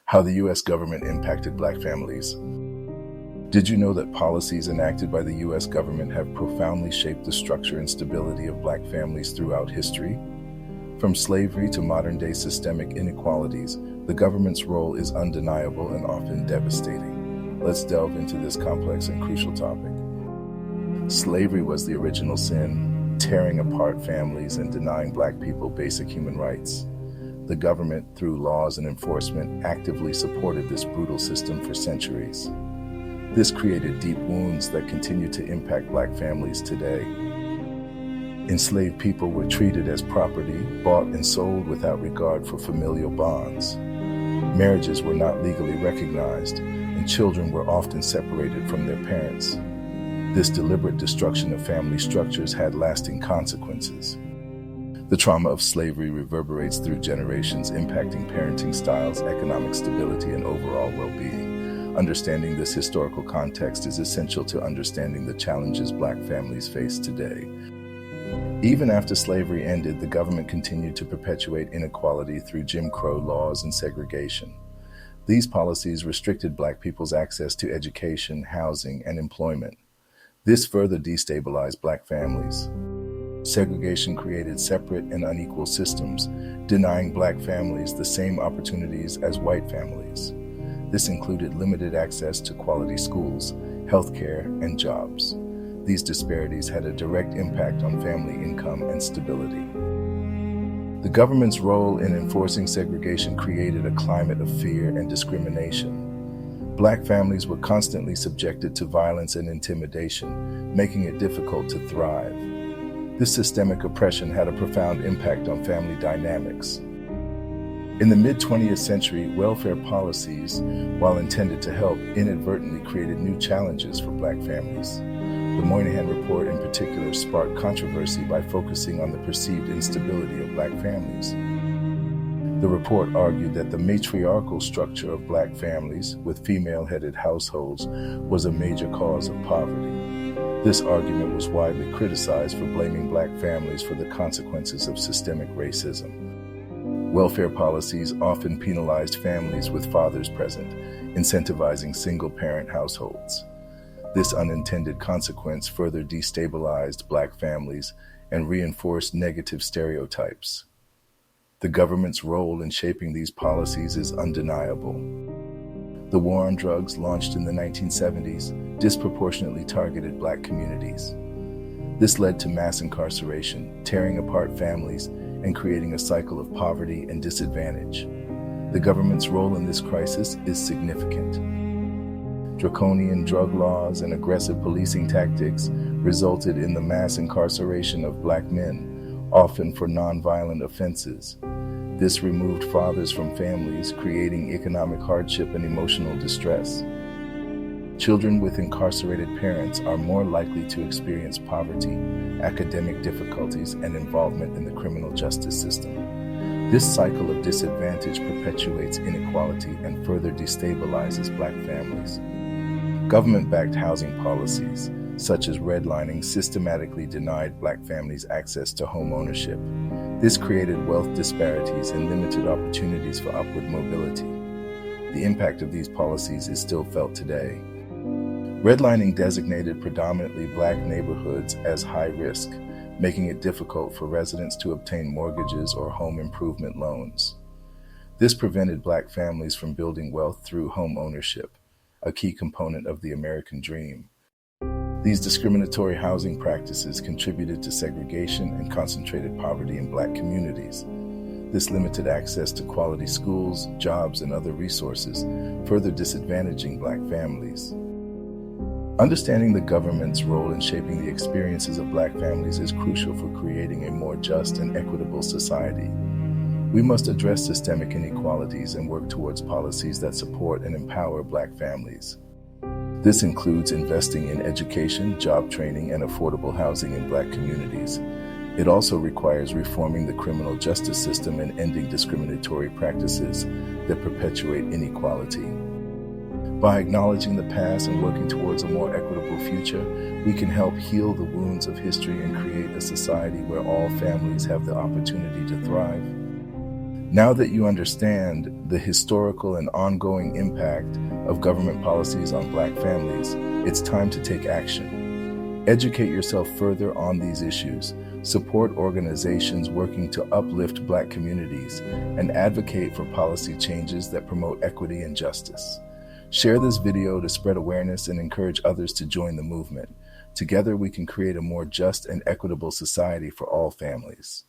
How the U.S. government impacted Black families. Did you know that policies enacted by the U.S. government have profoundly shaped the structure and stability of Black families throughout history? From slavery to modern-day systemic inequalities, the government's role is undeniable and often devastating. Let's delve into this complex and crucial topic. Slavery was the original sin, tearing apart families and denying Black people basic human rights. The government, through laws and enforcement, actively supported this brutal system for centuries. This created deep wounds that continue to impact Black families today. Enslaved people were treated as property, bought and sold without regard for familial bonds. Marriages were not legally recognized, and children were often separated from their parents. This deliberate destruction of family structures had lasting consequences. The trauma of slavery reverberates through generations, impacting parenting styles, economic stability, and overall well-being. Understanding this historical context is essential to understanding the challenges Black families face today. Even after slavery ended, the government continued to perpetuate inequality through Jim Crow laws and segregation. These policies restricted Black people's access to education, housing, and employment. This further destabilized Black families. Segregation created separate and unequal systems, denying Black families the same opportunities as white families. This included limited access to quality schools, healthcare, and jobs. These disparities had a direct impact on family income and stability. The government's role in enforcing segregation created a climate of fear and discrimination. Black families were constantly subjected to violence and intimidation, making it difficult to thrive. This systemic oppression had a profound impact on family dynamics. In the mid-20th century, welfare policies, while intended to help, inadvertently created new challenges for Black families. The Moynihan Report in particular sparked controversy by focusing on the perceived instability of Black families. The report argued that the matriarchal structure of Black families, with female-headed households, was a major cause of poverty. This argument was widely criticized for blaming Black families for the consequences of systemic racism. Welfare policies often penalized families with fathers present, incentivizing single-parent households. This unintended consequence further destabilized Black families and reinforced negative stereotypes. The government's role in shaping these policies is undeniable. The war on drugs, launched in the 1970s, disproportionately targeted Black communities. This led to mass incarceration, tearing apart families, and creating a cycle of poverty and disadvantage. The government's role in this crisis is significant. Draconian drug laws and aggressive policing tactics resulted in the mass incarceration of Black men, often for nonviolent offenses. This removed fathers from families, creating economic hardship and emotional distress. Children with incarcerated parents are more likely to experience poverty, academic difficulties, and involvement in the criminal justice system. This cycle of disadvantage perpetuates inequality and further destabilizes Black families. Government-backed housing policies, such as redlining, systematically denied Black families access to home ownership. This created wealth disparities and limited opportunities for upward mobility. The impact of these policies is still felt today. Redlining designated predominantly Black neighborhoods as high risk, making it difficult for residents to obtain mortgages or home improvement loans. This prevented Black families from building wealth through home ownership, a key component of the American dream. These discriminatory housing practices contributed to segregation and concentrated poverty in Black communities. This limited access to quality schools, jobs, and other resources, further disadvantaging Black families. Understanding the government's role in shaping the experiences of Black families is crucial for creating a more just and equitable society. We must address systemic inequalities and work towards policies that support and empower Black families. This includes investing in education, job training, and affordable housing in Black communities. It also requires reforming the criminal justice system and ending discriminatory practices that perpetuate inequality. By acknowledging the past and working towards a more equitable future, we can help heal the wounds of history and create a society where all families have the opportunity to thrive. Now that you understand the historical and ongoing impact of government policies on Black families, it's time to take action. Educate yourself further on these issues, support organizations working to uplift Black communities, and advocate for policy changes that promote equity and justice. Share this video to spread awareness and encourage others to join the movement. Together, we can create a more just and equitable society for all families.